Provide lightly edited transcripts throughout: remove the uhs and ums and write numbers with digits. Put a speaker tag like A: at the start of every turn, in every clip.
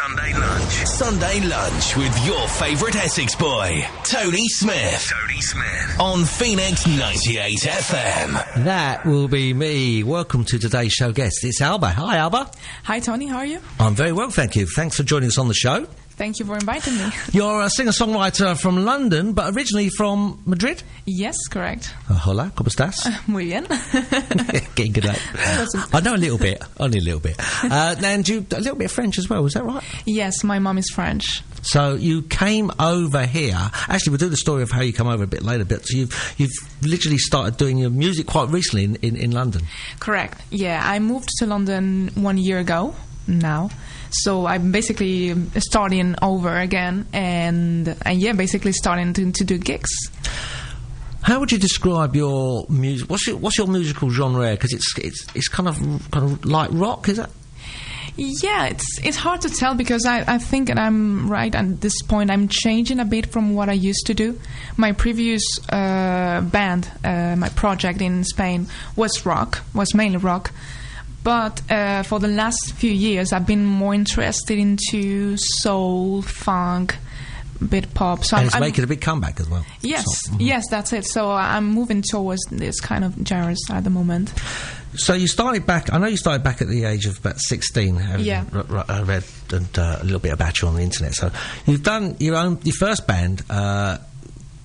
A: Sunday Lunch. Sunday Lunch with your favourite Essex boy, Tony Smith. Tony Smith. On Phoenix 98 FM.
B: That will be me. Welcome to today's show guest. It's Alba. Hi, Alba.
C: Hi, Tony. How are you?
B: I'm very well, thank you. Thanks for joining us on the show.
C: Thank you for inviting me.
B: You're a singer-songwriter from London, but originally from Madrid?
C: Yes, correct.
B: Hola, ¿cómo estás?
C: Muy bien.
B: Getting good at it. I know a little bit, only a little bit. And you a little bit of French as well, is that right?
C: Yes, my mum is French.
B: So you came over here. Actually, we'll do the story of how you come over a bit later, but so you've literally started doing your music quite recently in London.
C: Correct, yeah. I moved to London 1 year ago now. So I'm basically starting over again and yeah, basically starting to do gigs.
B: How would you describe your music? What's your musical genre? Because it's kind of like rock, is it?
C: Yeah, it's hard to tell because I think that I'm right at this point. I'm changing a bit from what I used to do. My previous band, my project in Spain was mainly rock. But for the last few years, I've been more interested into soul, funk, bit pop. So
B: and it's making a big comeback as well.
C: Yes,
B: so,
C: yes, that's it. So I'm moving towards this kind of genres at the moment.
B: So you started back. I know you started back at the age of about 16.
C: Yeah.
B: I read a little bit about you on the internet. So you've done your first band.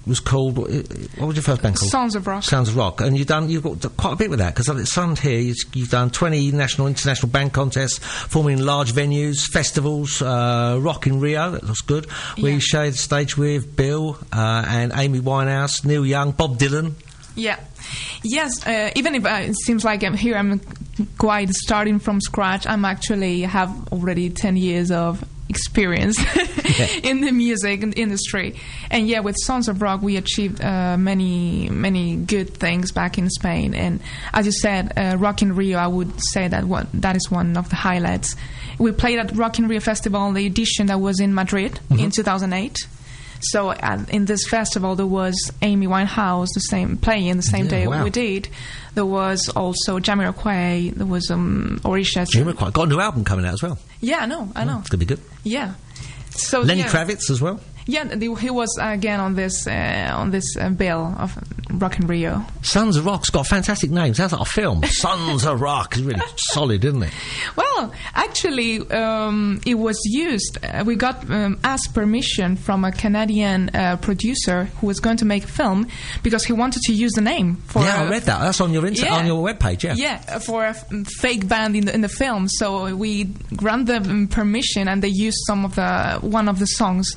B: Was called, what was your first band called?
C: Sounds of Rock.
B: Sounds of Rock. And you've got quite a bit with that, because it's on here, you've done 20 national, international band contests, performing in large venues, festivals, Rock in Rio, that looks good, where you shared the stage with Bill and Amy Winehouse, Neil Young, Bob Dylan.
C: Yeah. Yes, even if it seems like I'm quite starting from scratch, I'm actually have already 10 years of experience in the music industry. And yeah, with Sons of Rock we achieved many good things back in Spain, and as you said, Rock in Rio, I would say that is one of the highlights. We played at Rock in Rio Festival, the edition that was in Madrid in 2008. So in this festival there was Amy Winehouse playing the same day we did. There was also Jamiroquai. There was Orisha.
B: Jamiroquai got a new album coming out as well.
C: Yeah, I know.
B: It's gonna be good.
C: Yeah. So
B: Lenny Kravitz as well.
C: Yeah, he was again on this bill of Rock in Rio.
B: Sons of Rock's got a fantastic name. Sounds like a film. Sons of Rock is really solid, isn't it?
C: Well, actually, it was used. We got asked permission from a Canadian producer who was going to make a film because he wanted to use the name for.
B: Yeah, I read that. That's on your on your webpage. Yeah.
C: Yeah, for a fake band in the film. So we granted them permission, and they used one of the songs.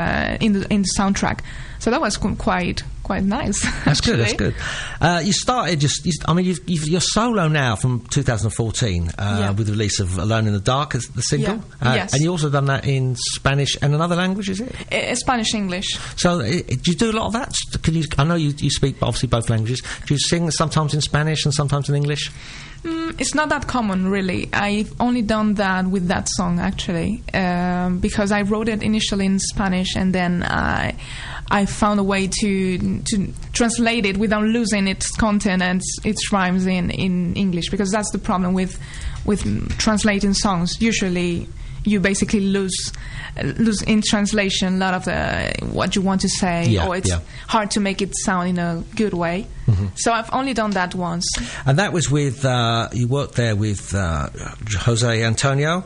C: In the soundtrack, so that was quite nice.
B: That's good. That's good. You started you're solo now from 2014 with the release of "Alone in the Dark" as the single.
C: Yes.
B: And you also done that in Spanish and another language, is it?
C: Spanish, English.
B: So do you do a lot of that? I know you speak obviously both languages. Do you sing sometimes in Spanish and sometimes in English?
C: It's not that common, really. I've only done that with that song, actually, because I wrote it initially in Spanish, and then I found a way to translate it without losing its content and its rhymes in English, because that's the problem with translating songs. Usually you basically lose in translation a lot of what you want to say, or it's hard to make it sound in a good way. So I've only done that once. And that was with you worked there with Jose Antonio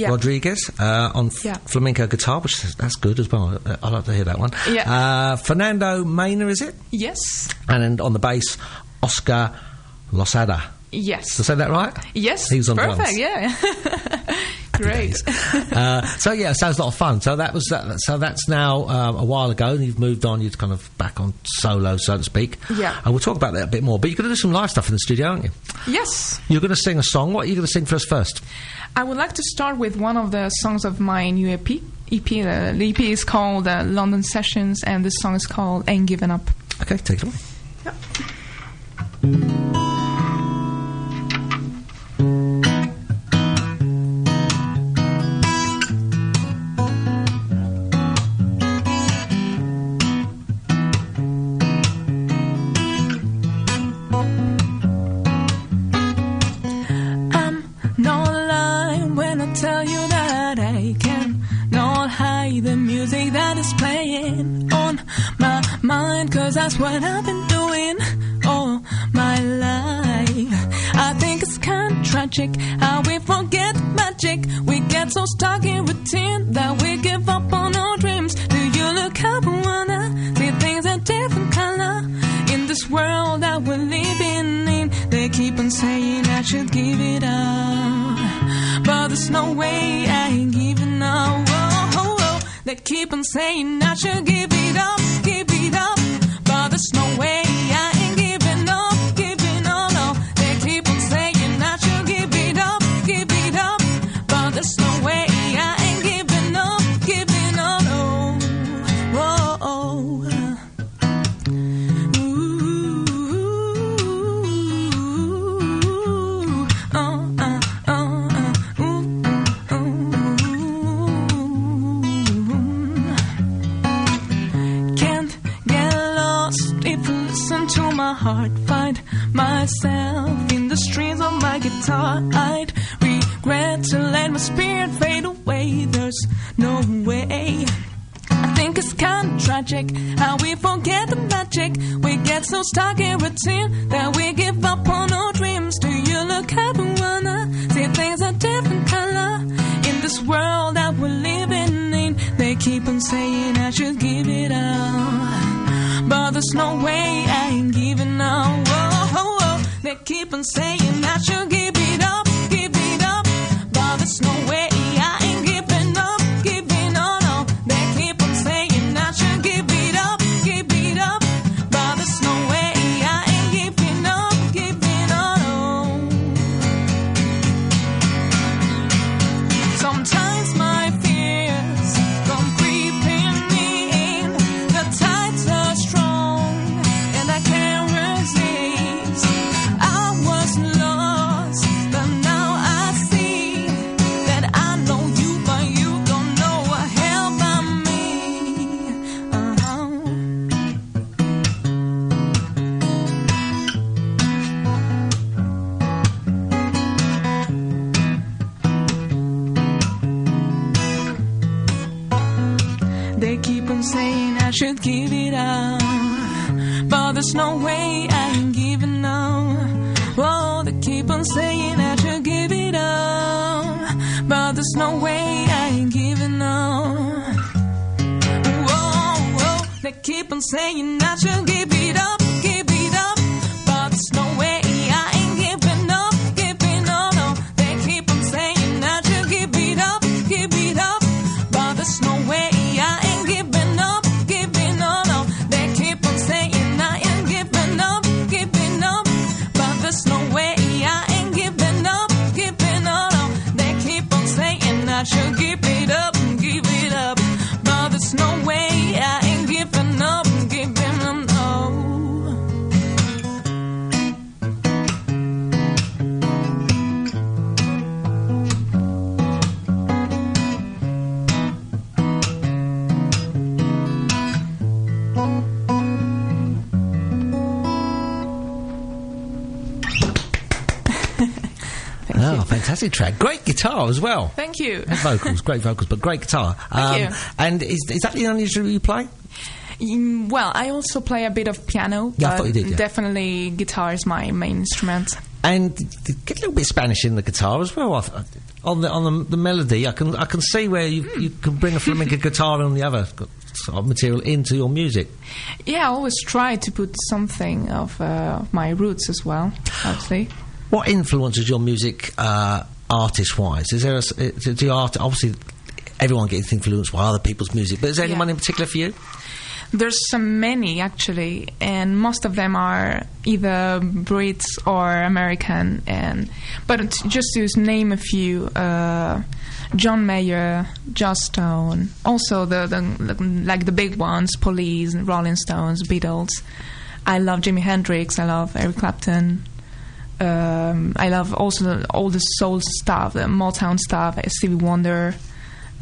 C: Rodriguez on flamenco guitar, which that's good as well. I like to hear that one. Fernando Mena, is it? Yes. And on the bass, Oscar Losada. Yes. Did I say that right? Yes. He was on drums. Perfect. Yeah. Great. So yeah, it sounds a lot of fun. So that was that. So that's now a while ago, and you've moved on. You're kind of back on solo, so to speak. Yeah. And we'll talk about that a bit more. But you're going to do some live stuff in the studio, aren't you? Yes. You're going to sing a song. What are you going to sing for us first? I would like to start with one of the songs of my new EP. The EP is called London Sessions, and the song is called Ain't Given Up. Okay, take it away. Yep. I'm not lying when I tell you that I can't be the music that is playing on my mind, 'cause that's what I've been doing all my life. I think it's kind of tragic how we forget magic. We get so stuck in routine that we give up on our dreams. Do you look up and wanna see things a different color? In this world that we're living in, they keep on saying I should give it up, but there's no way I ain't giving up. Oh, oh, oh. They keep on saying I should give it up, but there's no way I ain't giving up, no. They keep on saying I should give it up, but there's no way I ain't giving up, no. Whoa, oh. To my heart, find myself in the strings of my guitar. I'd regret to let my spirit fade away. There's no way. I think it's kind of tragic how we forget the magic. We get so stuck in routine that we give up on our dreams. Do you look up and wanna see things a different color? In this world that we're living in, they keep on saying I should give it up, but there's no way I ain't giving up. Oh, oh, oh. They keep on saying I should give it up, but there's no way I ain't giving up, no. They keep on saying I should give it up, but there's no way I ain't giving up, no. Sometimes my fears come creeping in. The tides are strong and I can't resist. I was lost, but now I see that I know you, but you don't know a hell about me. They keep on saying I should give it up, but there's no way I ain't giving up. Whoa, they keep on saying I should give it up, but there's no way I ain't giving up. Whoa, whoa, they keep on saying I should give it up, but there's no way I ain't giving up, no. They keep on saying I should give it up, but there's no way I ain't giving up, no. They keep on saying I ain't giving up, but there's no way I ain't giving up, no. They keep on saying I should give it up, but there's no way I ain't giving up, no.
B: Oh, fantastic track. Great guitar as well.
C: Thank you.
B: And vocals, great vocals, but great guitar.
C: Thank you.
B: And is that the only instrument you play?
C: Well, I also play a bit of piano,
B: Yeah, I
C: but
B: thought you did, yeah.
C: definitely guitar is my main instrument.
B: And get a little bit Spanish in the guitar as well. On the melody, I can see where you can bring a flamenco guitar and the other sort of material into your music.
C: Yeah, I always try to put something of my roots as well, actually.
B: What influences your music artist-wise? Is there obviously everyone gets influenced by other people's music, but is there anyone in particular for you?
C: There's so many, actually, and most of them are either Brits or American. But just to name a few, John Mayer, Joss Stone, also the big ones, Police, Rolling Stones, Beatles. I love Jimi Hendrix. I love Eric Clapton. I love also all the soul stuff, the Motown stuff, Stevie Wonder,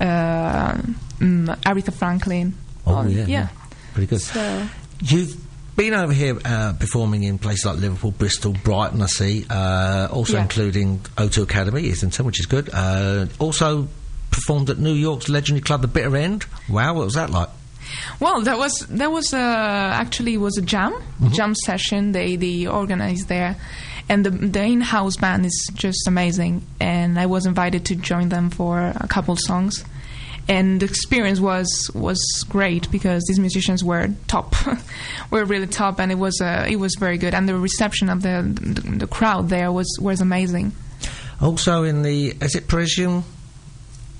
C: Aretha Franklin.
B: Oh, yeah. Pretty good.
C: So,
B: you've been over here performing in places like Liverpool, Bristol, Brighton, I see, also including O2 Academy, Islington, which is good. Also performed at New York's legendary club, the Bitter End. Wow, what was that like?
C: Well, that was actually was a jam session they organized there, and the in-house band is just amazing. And I was invited to join them for a couple songs, and the experience was great because these musicians were top, were really top, and it was very good. And the reception of the crowd there was amazing.
B: Also is it Parisian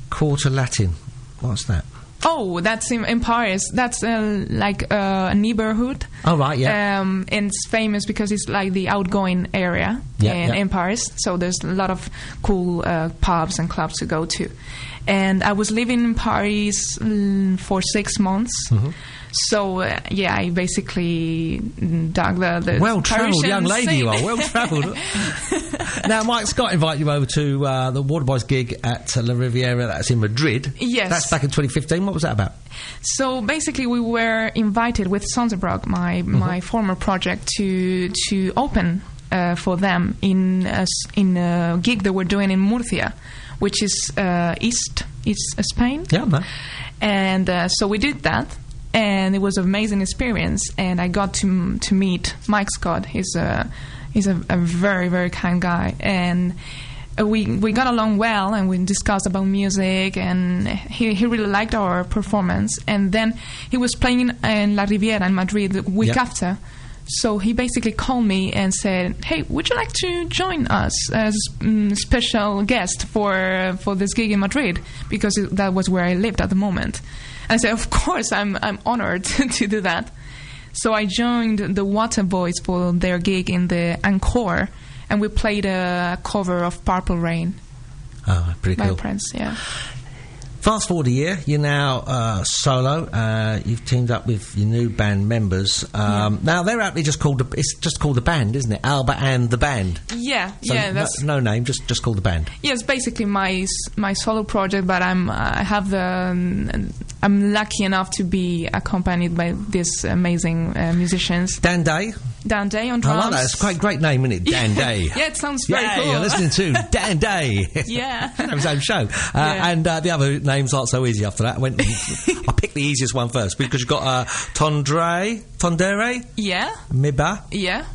B: Quarter Latin? What's that?
C: Oh, that's in Paris. That's like a neighborhood.
B: Oh, right, yeah.
C: And it's famous because it's like the outgoing area in Paris. So there's a lot of cool pubs and clubs to go to. And I was living in Paris for 6 months. Mm-hmm. So, I basically dug the
B: well-travelled young lady you are, well-travelled. Now, Mike Scott invited you over to the Waterboys gig at La Riviera, that's in Madrid.
C: Yes.
B: That's back in 2015. What was that about?
C: So, basically, we were invited with Sonzerbrock, my former project, to open for them in a gig they were doing in Murcia, which is east Spain.
B: Yeah, man.
C: And so we did that. And it was an amazing experience, and I got to meet Mike Scott. He's a very, very kind guy, and we got along well, and we discussed about music, and he really liked our performance. And then he was playing in La Riviera in Madrid the week after, so he basically called me and said, "Hey, would you like to join us as a special guest for this gig in Madrid?" Because that was where I lived at the moment. I said, of course, I'm honored to do that. So I joined the Waterboys for their gig in the Encore, and we played a cover of Purple Rain.
B: Oh, pretty cool.
C: By Prince, yeah.
B: Fast forward a year, you're now solo. You've teamed up with your new band members. Now they're actually it's just called the band, isn't it? Alba and the Band.
C: Yeah,
B: so
C: that's
B: no name, just called the band.
C: Yeah, it's basically my solo project, but I'm lucky enough to be accompanied by these amazing musicians.
B: Dan Day
C: on drums.
B: I like that. It's quite a great name, isn't it? Dan Day.
C: Yeah, it sounds very cool.
B: You're listening to Dan Day.
C: Yeah.
B: That was his own show. And the other names aren't so easy after that. I picked the easiest one first because you've got Tondere.
C: Yeah.
B: Miba.
C: Yeah.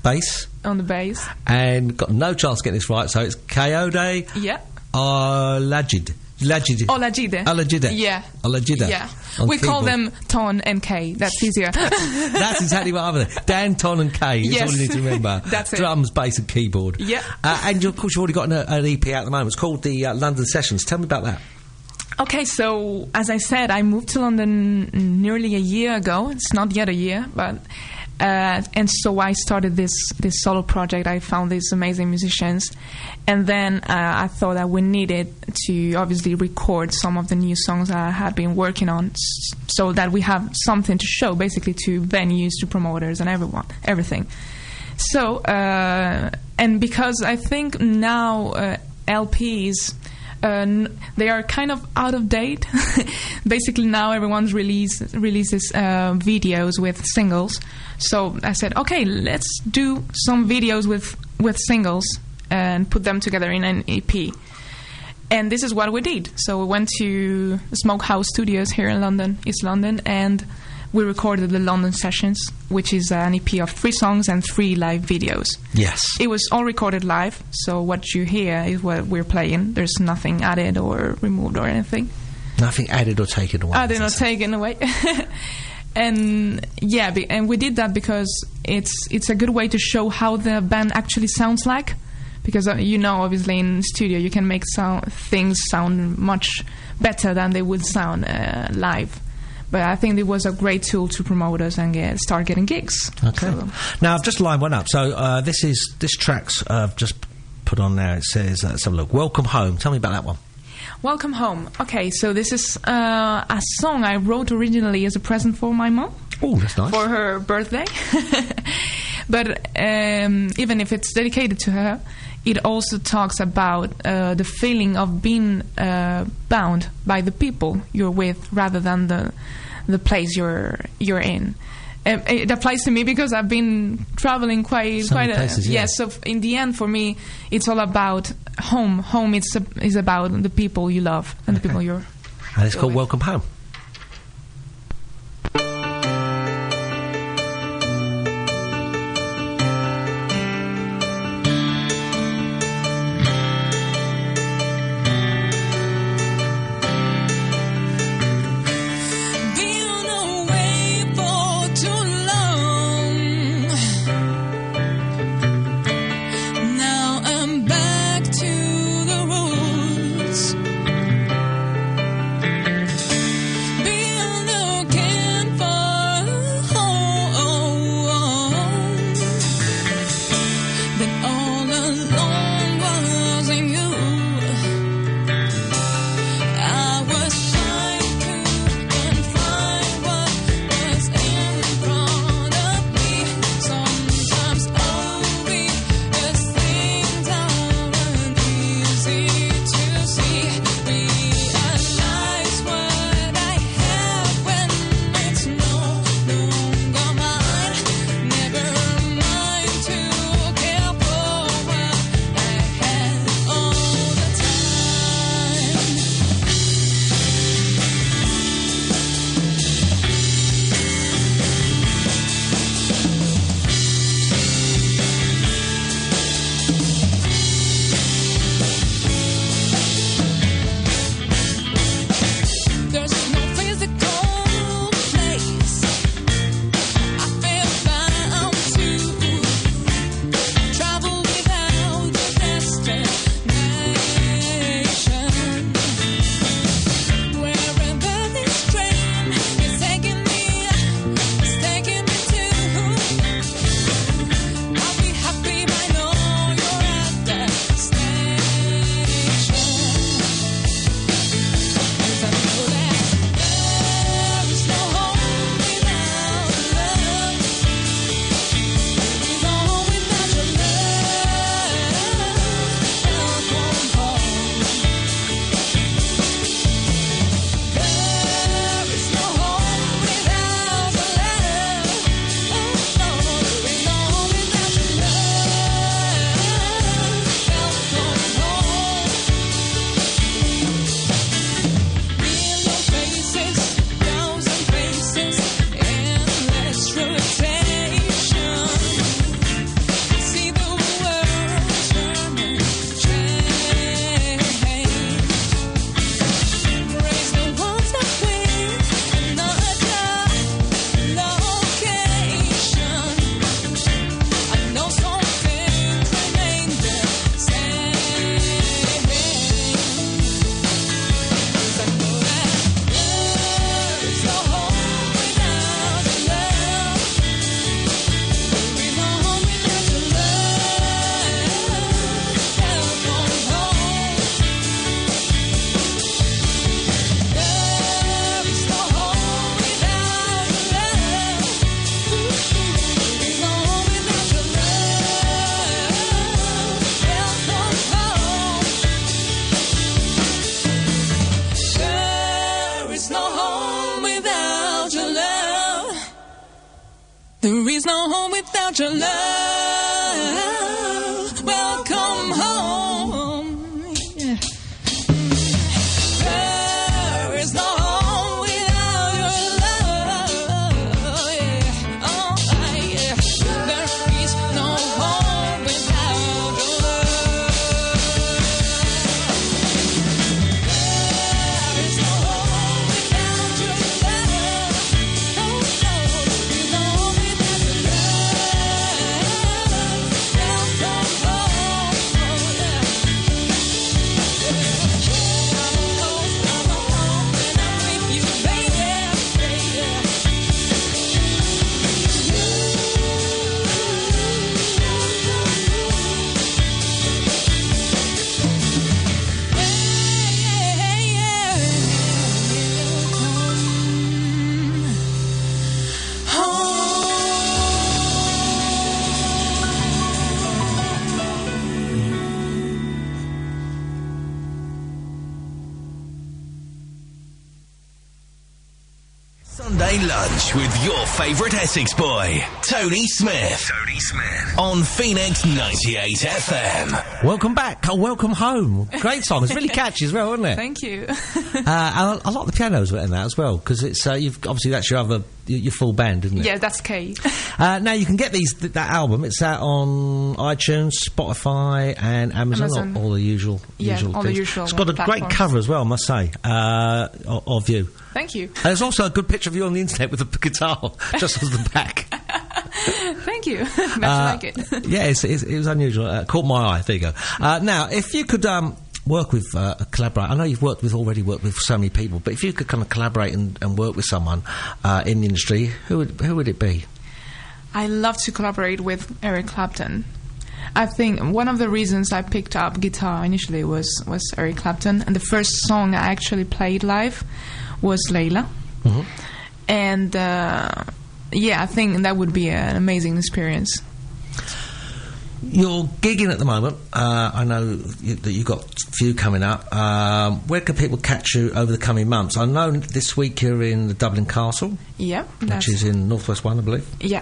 B: Bass.
C: On the bass.
B: And got no chance to get this right, so it's Kayode.
C: Yeah.
B: Olajide.
C: Yeah.
B: Olajide.
C: Yeah. We call them Ton and K. That's easier.
B: That's exactly what I'm doing. Dan, Ton and K. That's all you need to remember.
C: That's it.
B: Drums, bass and keyboard.
C: Yeah.
B: And of course you've already got an EP out at the moment. It's called the London Sessions. Tell me about that.
C: Okay, so as I said, I moved to London nearly a year ago. It's not yet a year, but... and so I started this solo project. I found these amazing musicians, and then I thought that we needed to obviously record some of the new songs that I had been working on, so that we have something to show, basically, to venues, to promoters, and everything. So, and because I think now LPs. They are kind of out of date. Basically, now everyone's releases videos with singles. So I said, okay, let's do some videos with singles and put them together in an EP. And this is what we did. So we went to Smokehouse Studios here in London, East London, and we recorded the London Sessions, which is an EP of 3 songs and 3 live videos.
B: Yes.
C: It was all recorded live, so what you hear is what we're playing. There's nothing added or removed or anything.
B: Nothing added or taken away.
C: Added or taken away. And yeah, and we did that because it's a good way to show how the band actually sounds like. Because, obviously in studio you can make things sound much better than they would sound live. But I think it was a great tool to promote us and start getting gigs.
B: Okay.
C: So.
B: Now I've just lined one up. So this track's I've just put on there. It says, let's have a look. Welcome Home. Tell me about that one.
C: Welcome Home. Okay, so this is a song I wrote originally as a present for my mom.
B: Oh, that's nice.
C: For her birthday. But even if it's dedicated to her, it also talks about the feeling of being bound by the people you're with rather than the place you're in. it applies to me because I've been traveling quite
B: places, yeah.
C: So in the end, for me, it's all about home. Home is about the people you love and the people you're.
B: And it's called Welcome Home.
D: There is no home without your love. Welcome home. Yeah. There is no home without your love. Yeah. Oh, yeah. There is no home without your love. There is no home without your love. Oh, no, there is no home without your love.
A: Sunday lunch with your favourite Essex boy, Tony Smith. Tony Smith. On Phoenix 98 FM.
B: Welcome back. Oh, welcome home. Great song. It's really catchy as well, isn't it?
C: Thank you.
B: And I like the pianos in that as well, because it's you've obviously that's your full band, isn't it?
C: Yeah, that's Kay.
B: Now you can get that album. It's out on iTunes, Spotify, and Amazon. All the usual.
C: All the usual.
B: It's got a great cover as well, I must say, of you.
C: Thank you.
B: And there's also a good picture of you on the internet with the guitar just on the back.
C: Thank you. Much like it.
B: Yeah, it was unusual. Caught my eye. There you go. Now, if you could work with collaborate. I know you've already worked with so many people, but if you could kind of collaborate and work with someone in the industry, who would it be?
C: I love to collaborate with Eric Clapton. I think one of the reasons I picked up guitar initially was Eric Clapton, and the first song I actually played live was Layla. Mm-hmm. And I think that would be an amazing experience.
B: You're gigging at the moment. I know that you've got a few coming up. Where can people catch you over the coming months? I know this week you're in the Dublin Castle.
C: Yeah.
B: Which is in Northwest 1, I believe.
C: Yeah.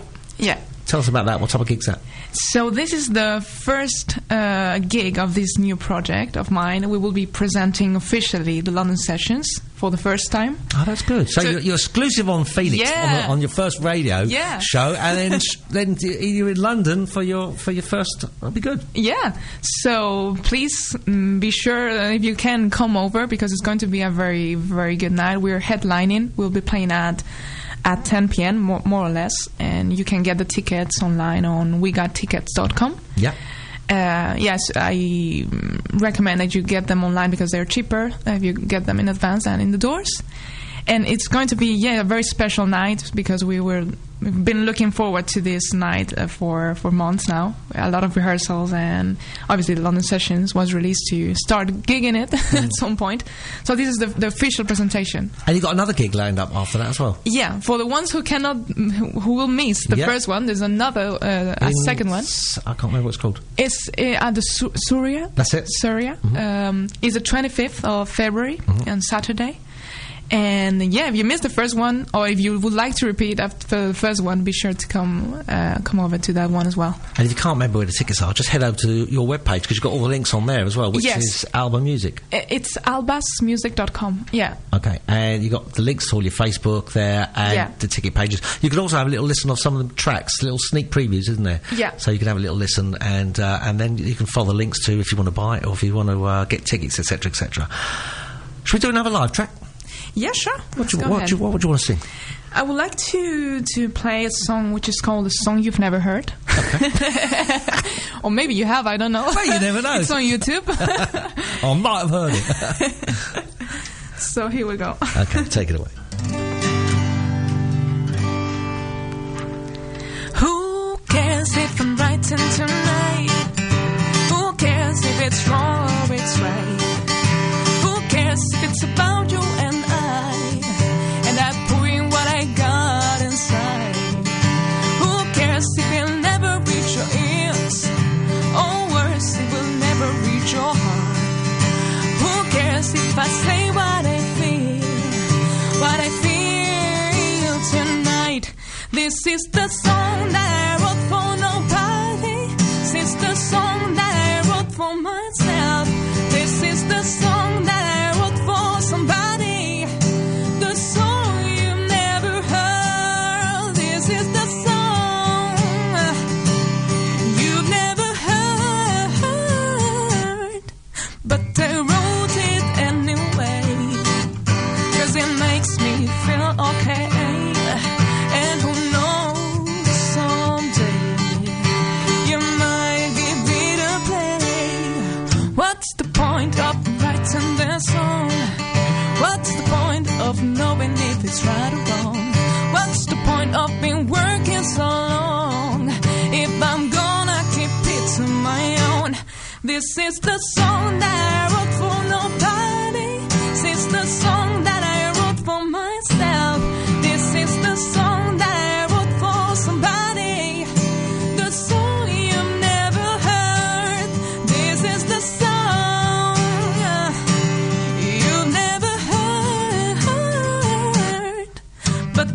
B: Tell us about that. What type of gig's that?
C: So this is the first gig of this new project of mine. We will be presenting officially the London sessions for the first time.
B: Oh, that's good. So you're exclusive on Phoenix on your first radio show, and then you're in London for your first. That'll be good.
C: Yeah. So please be sure if you can come over, because it's going to be a very, very good night. We're headlining. We'll be playing at 10 p.m. more or less, and you can get the tickets online on wegottickets.com.
B: Yeah.
C: Yes, I recommend that you get them online because they're cheaper if you get them in advance than in the doors. And it's going to be a very special night, because we've been looking forward to this night for months now. A lot of rehearsals, and obviously the London Sessions was released to start gigging it at some point. So this is the official presentation.
B: And you got another gig lined up after that as well.
C: Yeah, for the ones who will miss the first one, there's another second one.
B: I can't remember what it's called.
C: It's at the Surya.
B: That's it.
C: Surya.
B: Mm-hmm.
C: It's the 25th of February on Saturday. And if you missed the first one, or if you would like to repeat after the first one, be sure to come over to that one as well.
B: And if you can't remember where the tickets are, just head over to your webpage, because you've got all the links on there as well, which is Alba Music.
C: It's albasmusic.com. Yeah.
B: Okay, and you got the links to all your Facebook there and the ticket pages. You can also have a little listen of some of the tracks, little sneak previews, isn't there?
C: Yeah.
B: So you can have a little listen, and then you can follow the links to if you want to buy it or if you want to get tickets, etc., etc. Should we do another live track?
C: Yeah, sure.
B: What would you want to sing?
C: I would like to play a song which is called A Song You've Never Heard. Okay. Or 't you have, I don't know.
B: Well, you never know.
C: It's on YouTube.
B: I might have heard it.
C: So here we go.
B: Okay, take it away.
C: Who cares if I'm writing tonight? Who cares if it's wrong or it's right? Who cares if it's about you and I pour in what I got inside? Who cares if it'll never reach your ears? Or worse, it will never reach your heart? Who cares if I say what I feel tonight? This is the song that I wrote for nobody. This is the song that I wrote for myself. This is the song that I wrote for somebody. The song you've never heard. This is the song you've never heard. But I wrote it anyway, 'cause it makes me feel okay. And who knows, someday you might give me to play. What's the point of writing this song? What's the point of knowing if it's right or wrong? What's the point of being working so long if I'm gonna keep it to my own? This is the song that I wrote for nobody. This is the song that I wrote for myself. This is the song that I wrote for somebody. The song you've never heard. This is the song you've never heard. But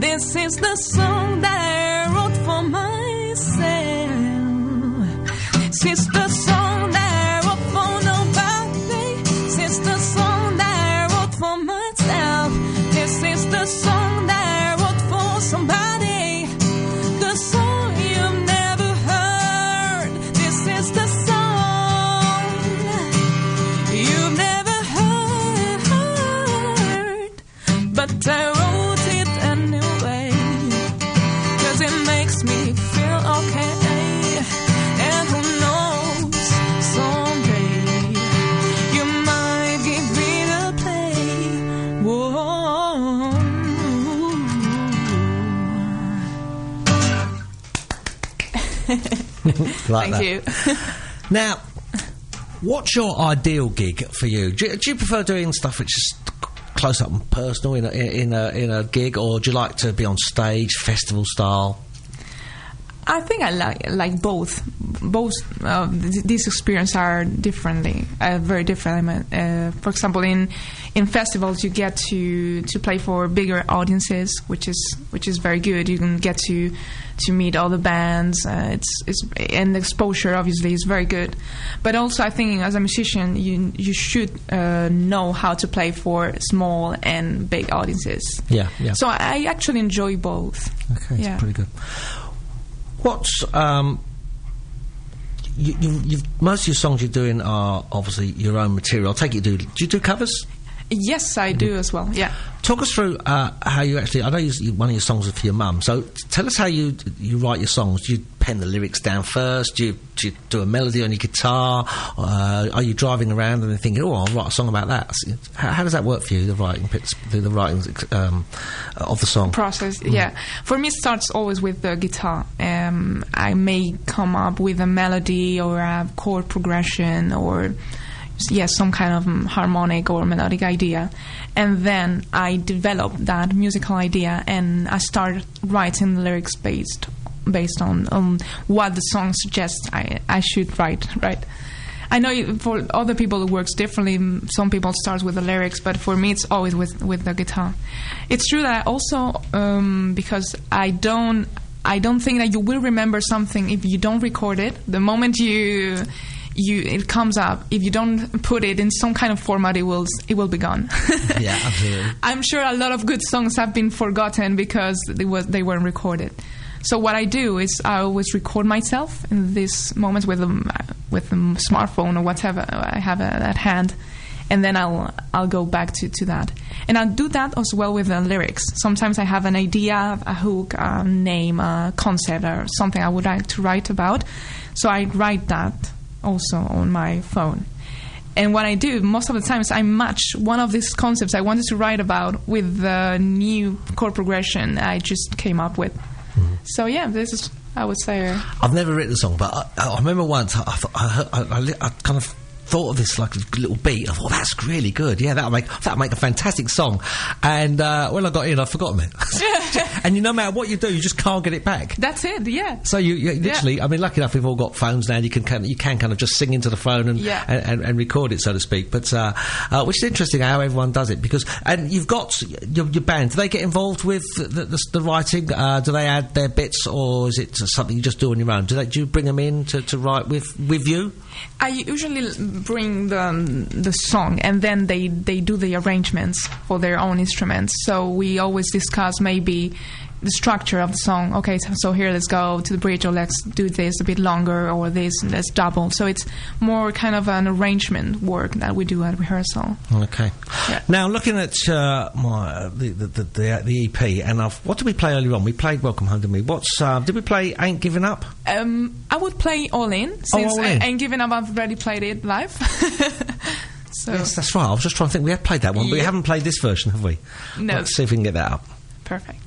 C: This is the song that I wrote for myself. This is the song that I wrote for nobody. This is the song that I wrote for myself. This is the song that I wrote for somebody. The song you've never heard. This is the song you've never heard. But I wrote it anyway, 'cause it makes me feel okay. And who knows, someday you might give me the play. Whoa.
B: Like
C: Thank
B: that.
C: you.
B: Now, what's your ideal gig for you? Do you prefer doing stuff which is close up and personal in a gig, or do you like to be on stage, festival style?
C: I think I like both. Both these experiences are differently, very different. For example, in festivals, you get to play for bigger audiences, which is very good. You can get to meet all the bands. And the exposure obviously is very good. But also, I think as a musician, you should know how to play for small and big audiences.
B: Yeah.
C: So I actually enjoy both.
B: Okay,
C: Yeah.
B: that's pretty good. What's you've most of your songs you're doing are obviously your own material. I take it do you do covers?
C: Yes, I do as well. Yeah.
B: Talk us through how you actually. I know one of your songs is for your mum. So tell us how you write your songs. Do you pen the lyrics down first? Do you do a melody on your guitar? Are you driving around and then thinking, "Oh, I'll write a song about that"? How does that work for you? The writing of the song
C: Process. Yeah. For me, it starts always with the guitar. I may come up with a melody or a chord progression or some kind of harmonic or melodic idea, and then I develop that musical idea and I start writing the lyrics based on what the song suggests I should write. Right. I know for other people it works differently. Some people start with the lyrics, but for me it's always with the guitar. It's true that I also because I don't think that you will remember something if you don't record it. The moment it comes up, if you don't put it in some kind of format, it will be gone.
B: Yeah, absolutely.
C: I'm sure a lot of good songs have been forgotten because they weren't recorded. So what I do is I always record myself in these moments with a smartphone or whatever I have at hand, and then I'll go back to that. And I'll do that as well with the lyrics. Sometimes I have an idea, a hook, a name, a concept, or something I would like to write about. So I write that also on my phone. And what I do most of the time is I match one of these concepts I wanted to write about with the new chord progression I just came up with. Mm-hmm. So yeah, this is, I would say.
B: I've never written a song, but I remember once I kind of thought of this like a little beat. I thought, that's really good. Yeah, that'll make a fantastic song. And when I got in, I'd forgotten it. And no matter what you do, you just can't get it back.
C: That's it. Yeah.
B: So you literally, I mean, lucky enough, we've all got phones now. And you can kind of just sing into the phone and record it, so to speak. But which is interesting how everyone does it, because you've got your band. Do they get involved with the writing? Do they add their bits, or is it something you just do on your own? Do you bring them in to write with you?
C: I usually bring the song, and then they do the arrangements for their own instruments. So we always discuss maybe the structure of the song. Okay, so here, let's go to the bridge, or let's do this a bit longer, or this, let's double. So it's more kind of an arrangement work that we do at rehearsal.
B: Okay.
C: Yeah.
B: Now, looking at the EP, and what did we play earlier on? We played Welcome Home to Me. Did we play Ain't Giving Up?
C: I would play All In, since
B: All In.
C: Ain't Giving Up, I've already played it live. So
B: Yes, that's right. I was just trying to think. We have played that one, but we haven't played this version, have we?
C: No.
B: Let's see if we can get that up.
C: Perfect.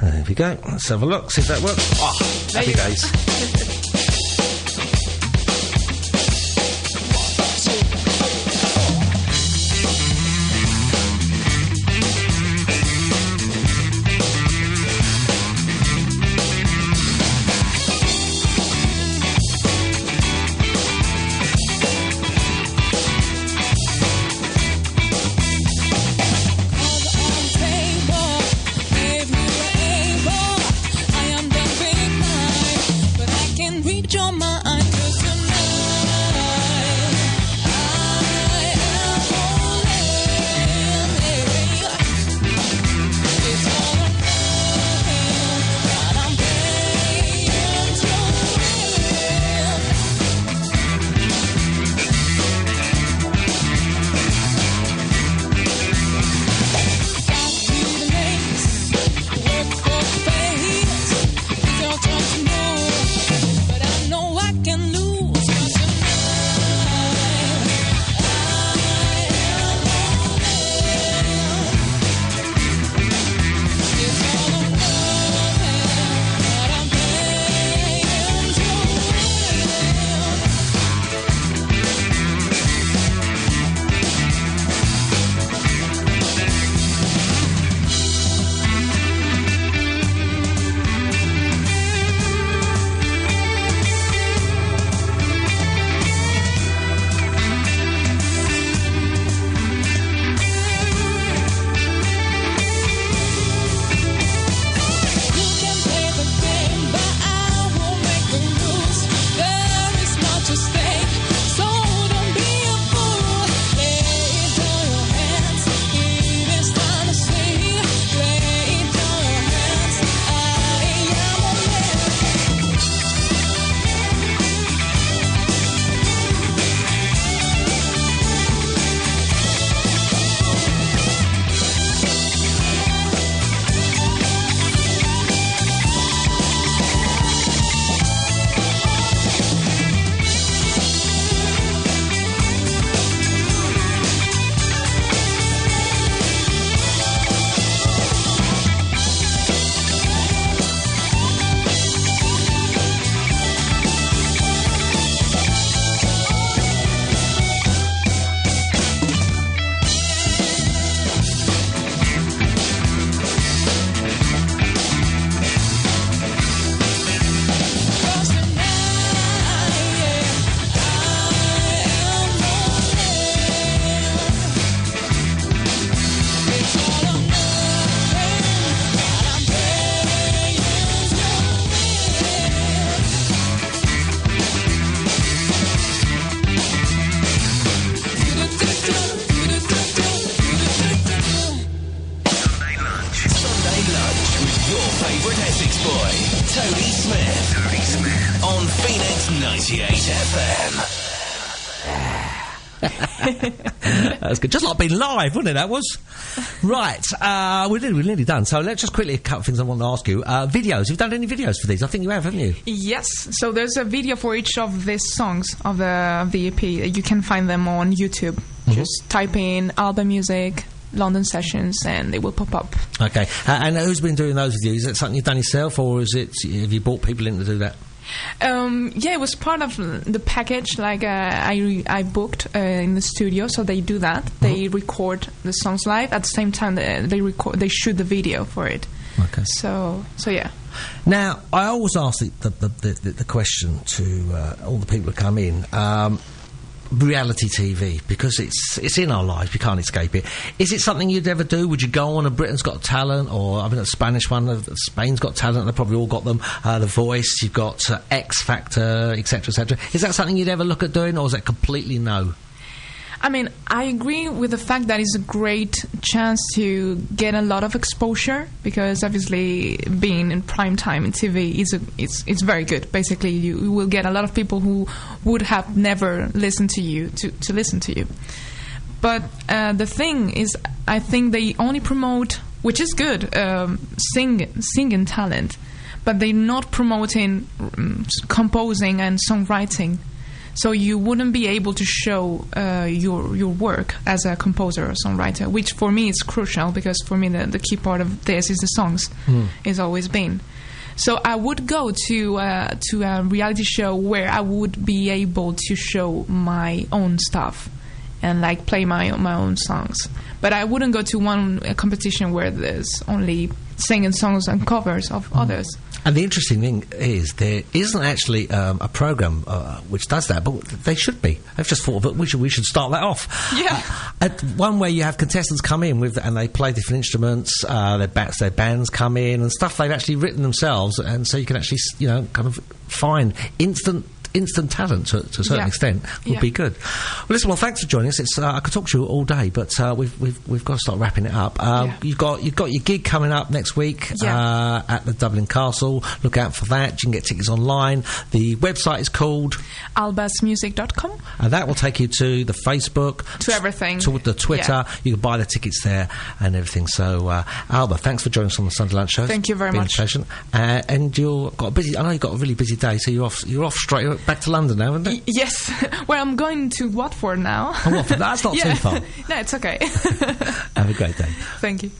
B: There we go. Let's have a look, see if that works. Oh,
C: There
B: happy
C: you go.
B: days.
D: Table.
A: Boy, Tony Smith. On Phoenix 98 FM.
B: That's good. Just like being live, wasn't it? That was. Right. We're nearly done. So let's just quickly a couple of things I want to ask you. Videos. You've done any videos for these? I think you have, haven't you?
C: Yes. So there's a video for each of these songs of the EP. You can find them on YouTube.
B: Mm-hmm.
C: Just type in Alba Music, London Sessions, and they will pop up.
B: Okay. And who's been doing those videos? Is that something you've done yourself, or have you brought people in to do that?
C: Yeah, it was part of the package. Like I booked in the studio, so they do that. Mm-hmm. They record the songs live at the same time. They shoot the video for it.
B: Okay.
C: So yeah.
B: Now I always ask the question to all the people who come in. Reality TV, because it's in our lives, we can't escape it. Is it something you'd ever do? Would you go on a Britain's Got Talent, or a Spanish one, Spain's Got Talent? They've probably all got them. The Voice, you've got X Factor, etc., etc. Is that something you'd ever look at doing, or is that completely no?
C: I mean, I agree with the fact that it's a great chance to get a lot of exposure, because obviously being in prime time in TV it's very good. Basically, you will get a lot of people who would have never listened to you to listen to you. But the thing is, I think they only promote, which is good, singing talent, but they're not promoting composing and songwriting. So you wouldn't be able to show your work as a composer or songwriter, which for me is crucial, because for me the key part of this is the songs. It's always been. So I would go to a reality show where I would be able to show my own stuff and like play my own songs. But I wouldn't go to a competition where there's only singing songs and covers of others.
B: And the interesting thing is, there isn't actually a programme which does that, but they should be. I've just thought of it. We should start that off.
C: Yeah.
B: One where you have contestants come in and they play different instruments. Their bands come in and stuff they've actually written themselves, and so you can actually kind of find instant talent to a certain extent would be good. Well, listen. Well, thanks for joining us. I could talk to you all day, but we've got to start wrapping it up. You've got your gig coming up next week at the Dublin Castle. Look out for that. You can get tickets online. The website is called
C: albasmusic.com,
B: and that will take you to the Facebook,
C: to everything,
B: to the Twitter. You can buy the tickets there and everything. So, Alba, thanks for joining us on the Sunday Lunch Show.
C: Thank you very much.
B: And you've got a busy. I know you've got a really busy day, so you're off straight back to London now, isn't it?
C: Yes. Well, I'm going to Watford now.
B: Oh, Watford? That's not too far.
C: No, it's okay.
B: Have a great day.
C: Thank you.